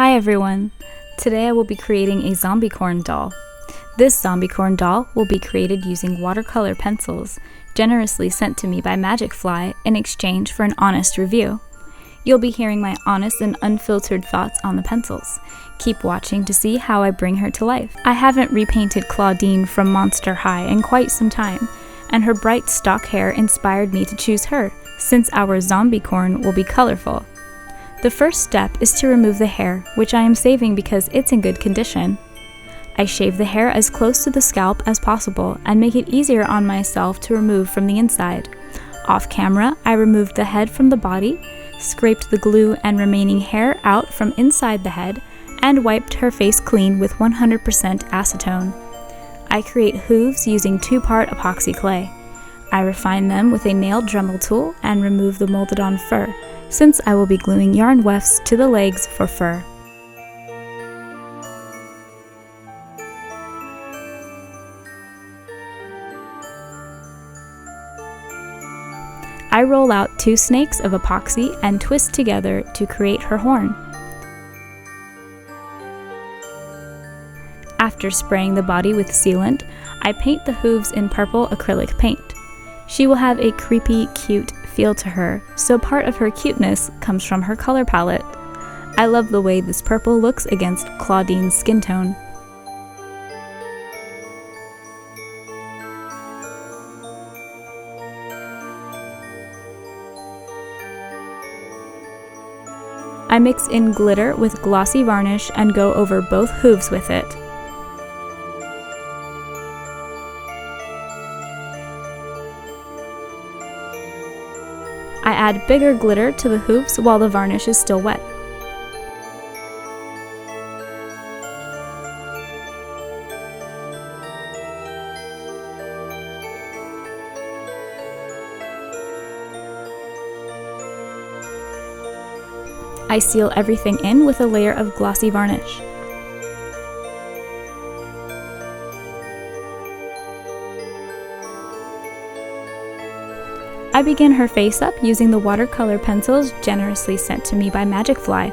Hi everyone! Today I will be creating a zombiecorn doll. This zombiecorn doll will be created using watercolor pencils, generously sent to me by Magicfly in exchange for an honest review. You'll be hearing my honest and unfiltered thoughts on the pencils. Keep watching to see how I bring her to life. I haven't repainted Clawdeen from Monster High in quite some time, and her bright stock hair inspired me to choose her, since our zombiecorn will be colorful. The first step is to remove the hair, which I am saving because it's in good condition. I shave the hair as close to the scalp as possible and make it easier on myself to remove from the inside. Off camera, I removed the head from the body, scraped the glue and remaining hair out from inside the head, and wiped her face clean with 100% acetone. I create hooves using 2-part epoxy clay. I refine them with a nail Dremel tool and remove the molded on fur, since I will be gluing yarn wefts to the legs for fur. I roll out 2 snakes of epoxy and twist together to create her horn. After spraying the body with sealant, I paint the hooves in purple acrylic paint. She will have a creepy, cute feel to her, so part of her cuteness comes from her color palette. I love the way this purple looks against Clawdeen's skin tone. I mix in glitter with glossy varnish and go over both hooves with it. I add bigger glitter to the hooves while the varnish is still wet. I seal everything in with a layer of glossy varnish. I begin her face up using the watercolor pencils generously sent to me by Magicfly.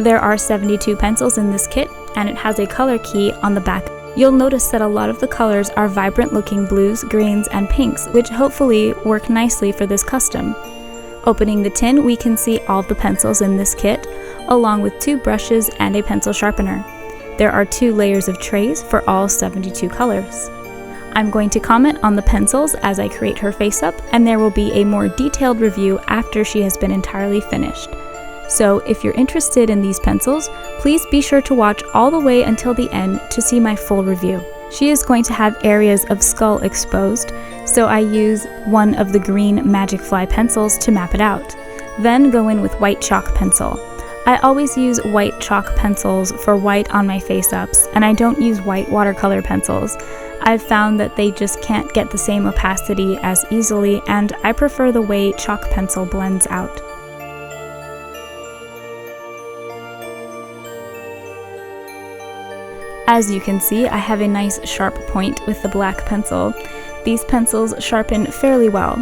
There are 72 pencils in this kit, and it has a color key on the back. You'll notice that a lot of the colors are vibrant looking blues, greens, and pinks, which hopefully work nicely for this custom. Opening the tin, we can see all the pencils in this kit, along with 2 brushes and a pencil sharpener. There are 2 layers of trays for all 72 colors. I'm going to comment on the pencils as I create her face up, and there will be a more detailed review after she has been entirely finished. So if you're interested in these pencils, please be sure to watch all the way until the end to see my full review. She is going to have areas of skull exposed, so I use one of the green Magicfly pencils to map it out. Then go in with white chalk pencil. I always use white chalk pencils for white on my face-ups, and I don't use white watercolor pencils. I've found that they just can't get the same opacity as easily, and I prefer the way chalk pencil blends out. As you can see, I have a nice sharp point with the black pencil. These pencils sharpen fairly well,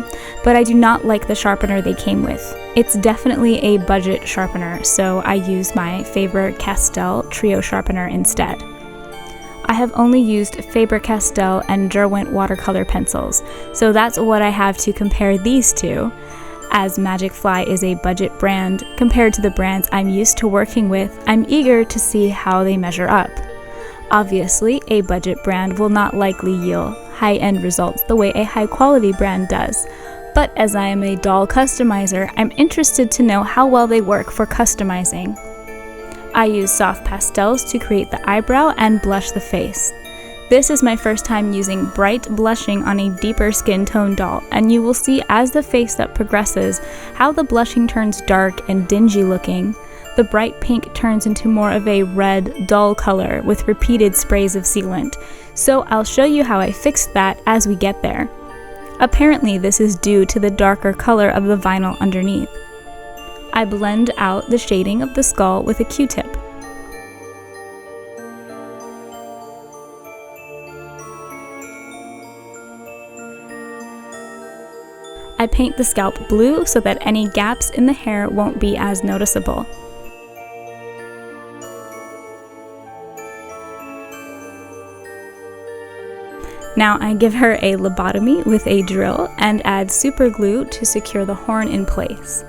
but I do not like the sharpener they came with. It's definitely a budget sharpener, so I use my Faber-Castell Trio sharpener instead. I have only used Faber-Castell and Derwent watercolor pencils, so that's what I have to compare these to. As Magicfly is a budget brand compared to the brands I'm used to working with, I'm eager to see how they measure up. Obviously, a budget brand will not likely yield high-end results the way a high-quality brand does, but as I am a doll customizer, I'm interested to know how well they work for customizing. I use soft pastels to create the eyebrow and blush the face. This is my first time using bright blushing on a deeper skin tone doll, and you will see as the face-up progresses how the blushing turns dark and dingy looking. The bright pink turns into more of a red, dull color with repeated sprays of sealant, so I'll show you how I fixed that as we get there. Apparently this is due to the darker color of the vinyl underneath. I blend out the shading of the skull with a Q-tip. I paint the scalp blue so that any gaps in the hair won't be as noticeable. Now I give her a lobotomy with a drill and add super glue to secure the horn in place.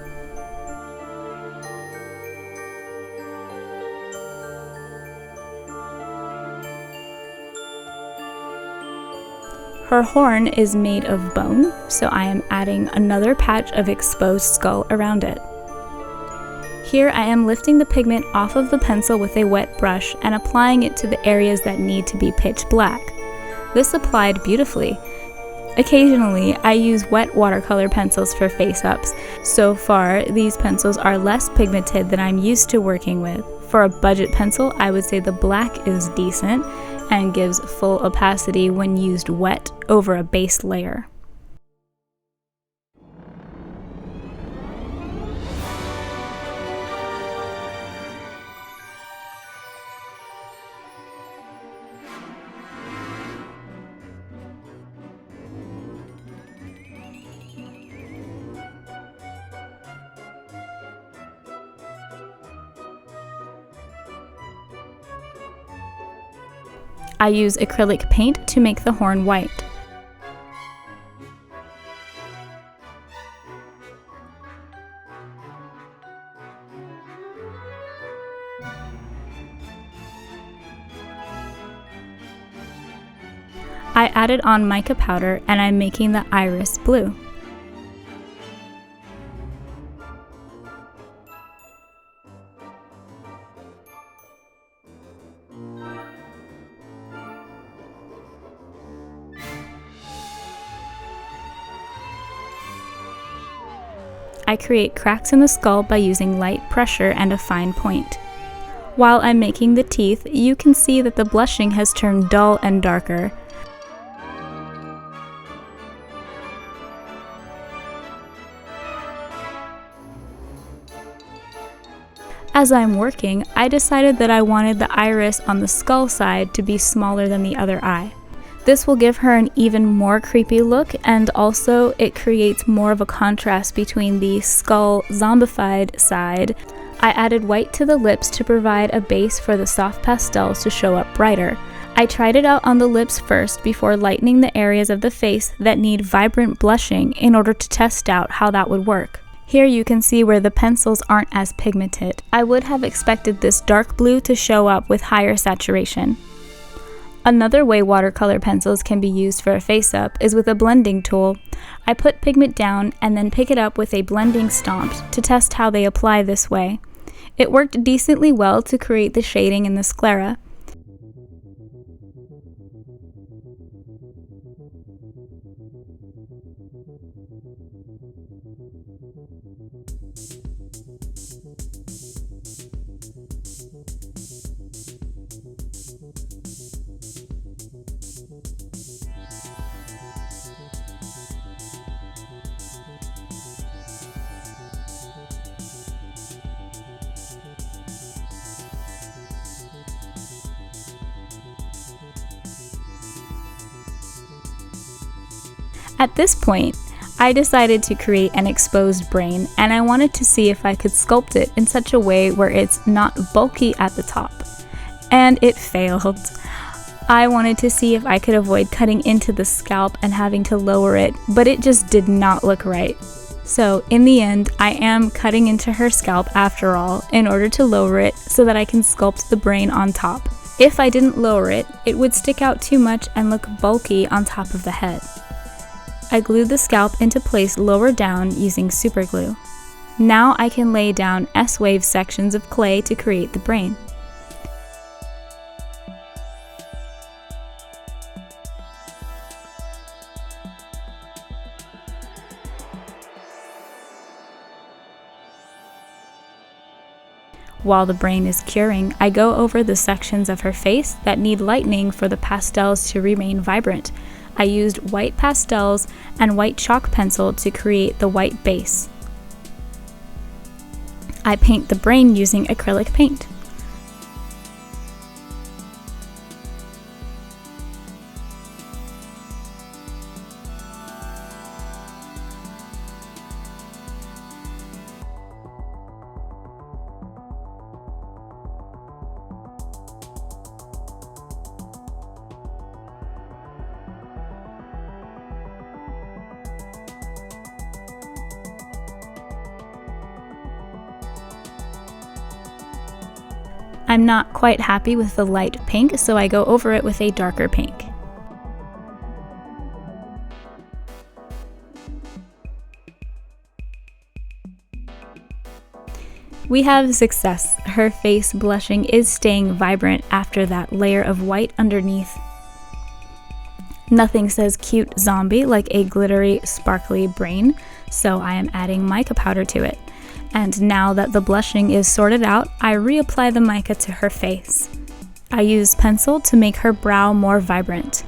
Her horn is made of bone, so I am adding another patch of exposed skull around it. Here I am lifting the pigment off of the pencil with a wet brush and applying it to the areas that need to be pitch black. This applied beautifully. Occasionally, I use wet watercolor pencils for face-ups. So far, these pencils are less pigmented than I'm used to working with. For a budget pencil, I would say the black is decent and gives full opacity when used wet over a base layer. I use acrylic paint to make the horn white. I added on mica powder and I'm making the iris blue. I create cracks in the skull by using light pressure and a fine point. While I'm making the teeth, you can see that the blushing has turned dull and darker. As I'm working, I decided that I wanted the iris on the skull side to be smaller than the other eye. This will give her an even more creepy look, and also it creates more of a contrast between the skull zombified side. I added white to the lips to provide a base for the soft pastels to show up brighter. I tried it out on the lips first before lightening the areas of the face that need vibrant blushing in order to test out how that would work. Here you can see where the pencils aren't as pigmented. I would have expected this dark blue to show up with higher saturation. Another way watercolor pencils can be used for a face-up is with a blending tool. I put pigment down and then pick it up with a blending stomp to test how they apply this way. It worked decently well to create the shading in the sclera. At this point, I decided to create an exposed brain, and I wanted to see if I could sculpt it in such a way where it's not bulky at the top. And it failed. I wanted to see if I could avoid cutting into the scalp and having to lower it, but it just did not look right. So in the end, I am cutting into her scalp after all in order to lower it so that I can sculpt the brain on top. If I didn't lower it, it would stick out too much and look bulky on top of the head. I glued the scalp into place lower down using super glue. Now I can lay down S-wave sections of clay to create the brain. While the brain is curing, I go over the sections of her face that need lightening for the pastels to remain vibrant. I used white pastels and white chalk pencil to create the white base. I paint the brain using acrylic paint. I'm not quite happy with the light pink, so I go over it with a darker pink. We have success. Her face blushing is staying vibrant after that layer of white underneath. Nothing says cute zombie like a glittery, sparkly brain, so I am adding mica powder to it. And now that the blushing is sorted out, I reapply the mica to her face. I use pencil to make her brow more vibrant.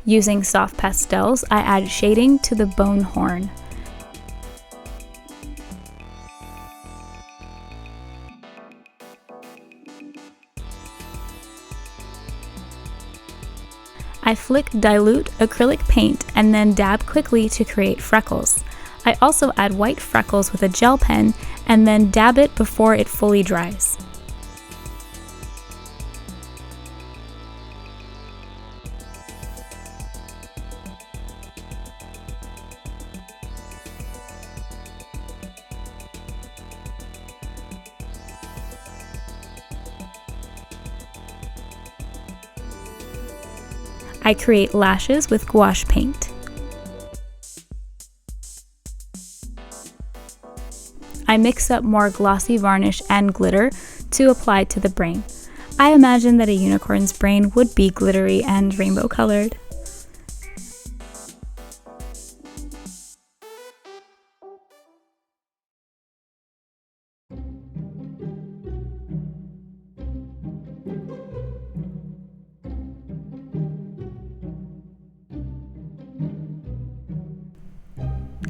Using soft pastels, I add shading to the bone horn. I flick dilute acrylic paint and then dab quickly to create freckles. I also add white freckles with a gel pen and then dab it before it fully dries. I create lashes with gouache paint. I mix up more glossy varnish and glitter to apply to the brain. I imagine that a unicorn's brain would be glittery and rainbow colored.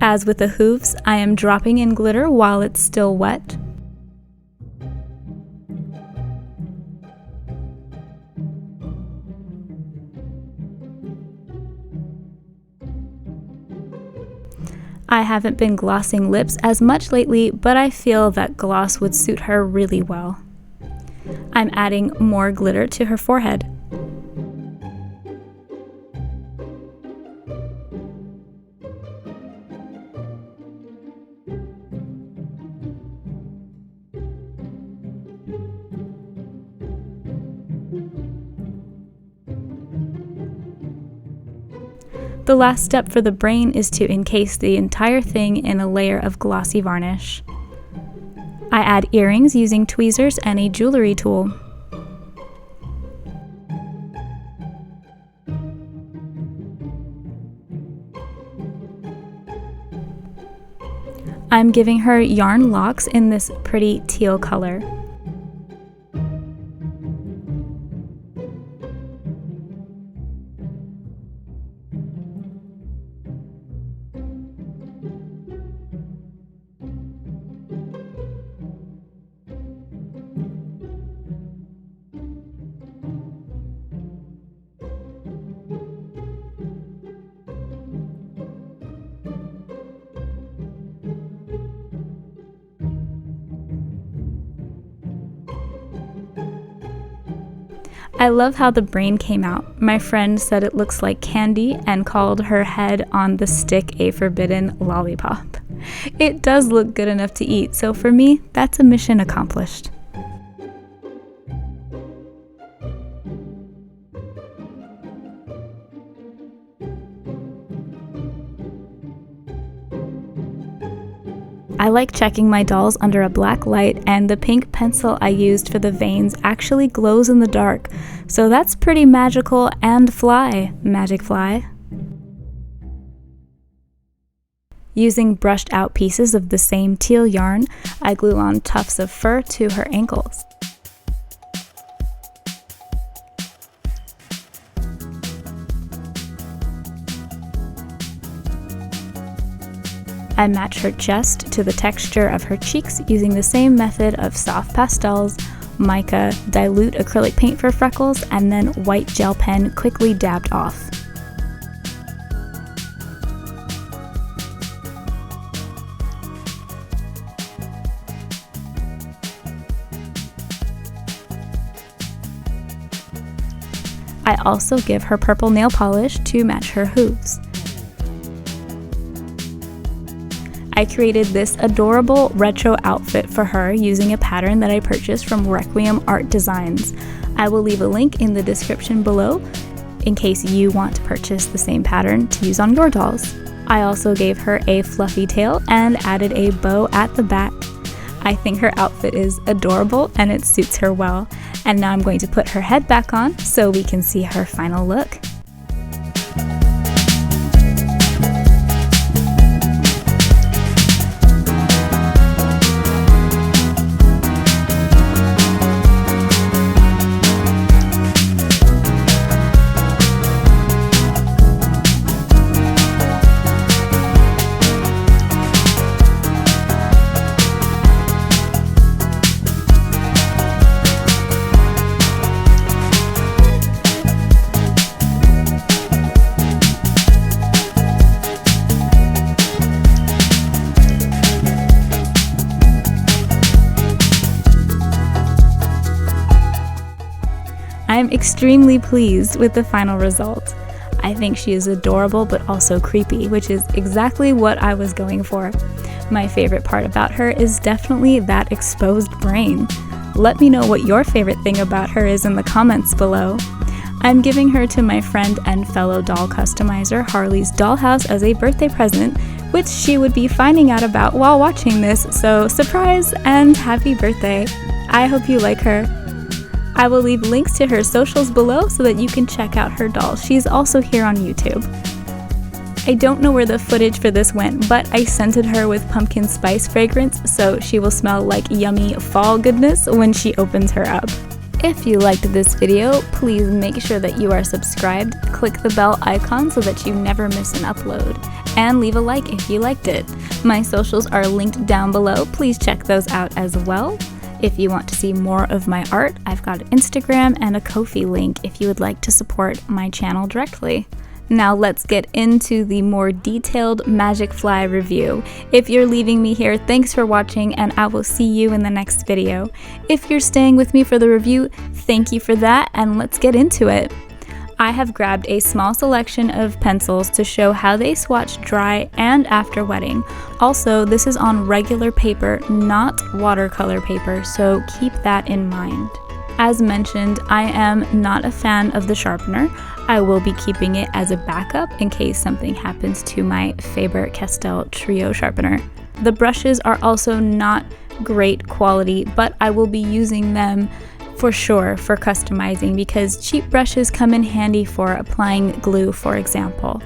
As with the hooves, I am dropping in glitter while it's still wet. I haven't been glossing lips as much lately, but I feel that gloss would suit her really well. I'm adding more glitter to her forehead. The last step for the brain is to encase the entire thing in a layer of glossy varnish. I add earrings using tweezers and a jewelry tool. I'm giving her yarn locks in this pretty teal color. I love how the brain came out. My friend said it looks like candy and called her head on the stick a forbidden lollipop. It does look good enough to eat, so for me, that's a mission accomplished. I like checking my dolls under a black light, and the pink pencil I used for the veins actually glows in the dark, so that's pretty magical and fly, Magicfly. Using brushed out pieces of the same teal yarn, I glue on tufts of fur to her ankles. I match her chest to the texture of her cheeks using the same method of soft pastels, mica, dilute acrylic paint for freckles, and then white gel pen quickly dabbed off. I also give her purple nail polish to match her hooves. I created this adorable retro outfit for her using a pattern that I purchased from Requiem Art Designs. I will leave a link in the description below in case you want to purchase the same pattern to use on your dolls. I also gave her a fluffy tail and added a bow at the back. I think her outfit is adorable and it suits her well. And now I'm going to put her head back on so we can see her final look. I'm extremely pleased with the final result. I think she is adorable but also creepy, which is exactly what I was going for. My favorite part about her is definitely that exposed brain. Let me know what your favorite thing about her is in the comments below. I'm giving her to my friend and fellow doll customizer Harley's dollhouse as a birthday present, which she would be finding out about while watching this, so surprise and happy birthday. I hope you like her. I will leave links to her socials below so that you can check out her doll. She's also here on YouTube. I don't know where the footage for this went, but I scented her with pumpkin spice fragrance, so she will smell like yummy fall goodness when she opens her up. If you liked this video, please make sure that you are subscribed, click the bell icon so that you never miss an upload, and leave a like if you liked it. My socials are linked down below, please check those out as well. If you want to see more of my art, I've got an Instagram and a Ko-fi link if you would like to support my channel directly. Now let's get into the more detailed Magicfly review. If you're leaving me here, thanks for watching and I will see you in the next video. If you're staying with me for the review, thank you for that and let's get into it. I have grabbed a small selection of pencils to show how they swatch dry and after wetting. Also, this is on regular paper, not watercolor paper, so keep that in mind. As mentioned, I am not a fan of the sharpener. I will be keeping it as a backup in case something happens to my Faber-Castell Trio sharpener. The brushes are also not great quality, but I will be using them for sure for customizing because cheap brushes come in handy for applying glue, for example.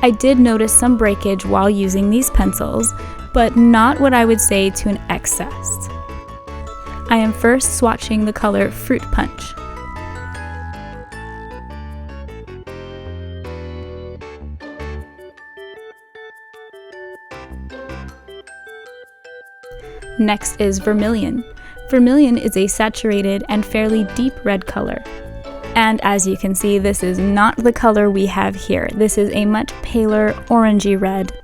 I did notice some breakage while using these pencils, but not what I would say to an excess. I am first swatching the color Fruit Punch. Next is Vermilion. Vermilion is a saturated and fairly deep red color. And as you can see, this is not the color we have here. This is a much paler orangey red.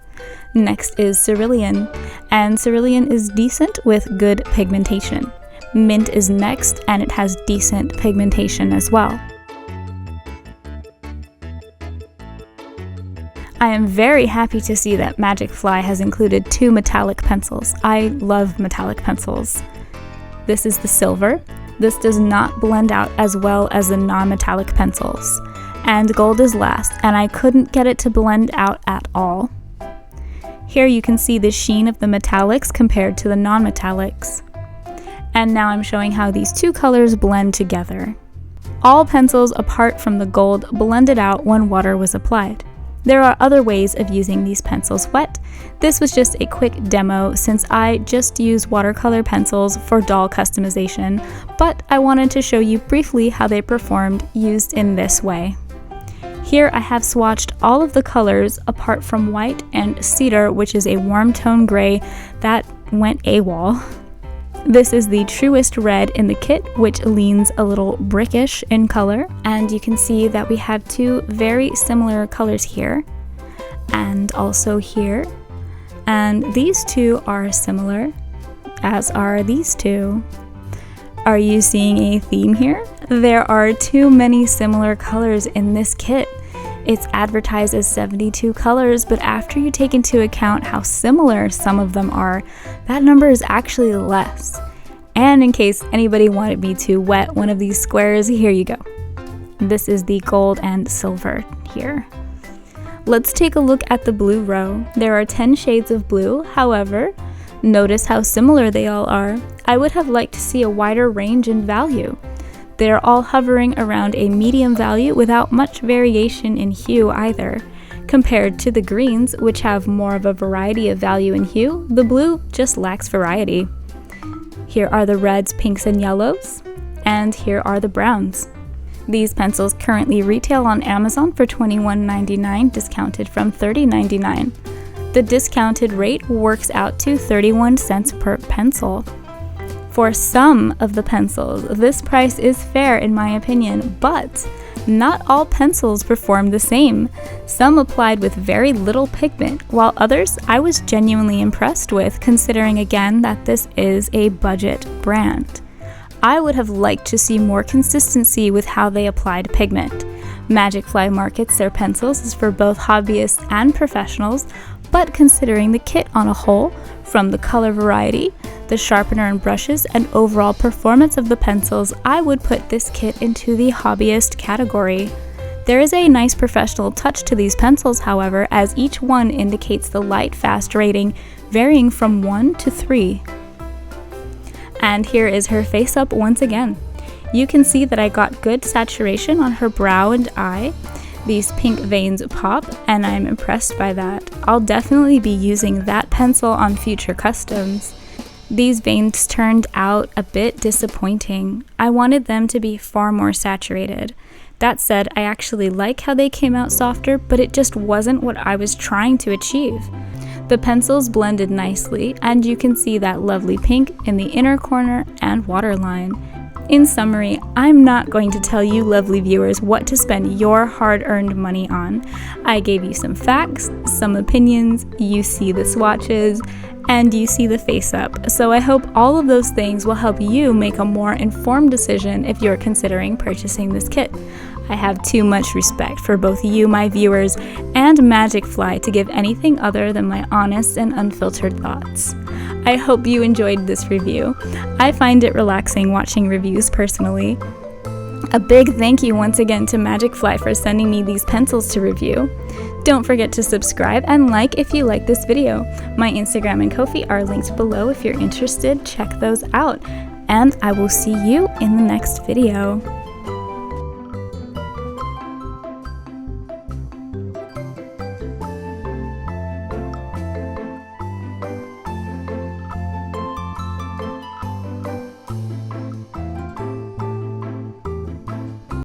Next is Cerulean, and Cerulean is decent with good pigmentation. Mint is next, and it has decent pigmentation as well. I am very happy to see that Magicfly has included 2 metallic pencils. I love metallic pencils. This is the Silver. This does not blend out as well as the non-metallic pencils. And Gold is last, and I couldn't get it to blend out at all. Here you can see the sheen of the metallics compared to the non-metallics. And now I'm showing how these 2 colors blend together. All pencils apart from the gold blended out when water was applied. There are other ways of using these pencils wet. This was just a quick demo since I just use watercolor pencils for doll customization, but I wanted to show you briefly how they performed used in this way. Here I have swatched all of the colors apart from white and cedar, which is a warm tone gray that went AWOL. This is the truest red in the kit, which leans a little brickish in color, and you can see that we have 2 very similar colors here, and also here, and these 2 are similar, as are these 2. Are you seeing a theme here? There are too many similar colors in this kit. It's advertised as 72 colors, but after you take into account how similar some of them are, that number is actually less. And in case anybody wanted me to wet one of these squares, here you go. This is the gold and silver here. Let's take a look at the blue row. There are 10 shades of blue, however, notice how similar they all are. I would have liked to see a wider range in value. They're all hovering around a medium value without much variation in hue either. Compared to the greens, which have more of a variety of value in hue, the blue just lacks variety. Here are the reds, pinks, and yellows, and here are the browns. These pencils currently retail on Amazon for $21.99, discounted from $30.99. The discounted rate works out to 31 cents per pencil. For some of the pencils, this price is fair in my opinion, but not all pencils perform the same. Some applied with very little pigment, while others I was genuinely impressed with, considering again that this is a budget brand. I would have liked to see more consistency with how they applied pigment. Magicfly markets their pencils as for both hobbyists and professionals, but considering the kit on a whole, from the color variety, the sharpener and brushes, and overall performance of the pencils, I would put this kit into the hobbyist category. There is a nice professional touch to these pencils, however, as each one indicates the light fast rating, varying from 1 to 3. And here is her face up once again. You can see that I got good saturation on her brow and eye. These pink veins pop, and I'm impressed by that. I'll definitely be using that pencil on future customs. These veins turned out a bit disappointing. I wanted them to be far more saturated. That said, I actually like how they came out softer, but it just wasn't what I was trying to achieve. The pencils blended nicely, and you can see that lovely pink in the inner corner and waterline. In summary, I'm not going to tell you lovely viewers what to spend your hard-earned money on. I gave you some facts, some opinions, you see the swatches, and you see the face up. So I hope all of those things will help you make a more informed decision if you're considering purchasing this kit. I have too much respect for both you, my viewers, and Magicfly to give anything other than my honest and unfiltered thoughts. I hope you enjoyed this review. I find it relaxing watching reviews personally. A big thank you once again to Magicfly for sending me these pencils to review. Don't forget to subscribe and like if you like this video. My Instagram and Ko-fi are linked below if you're interested. Check those out. And I will see you in the next video.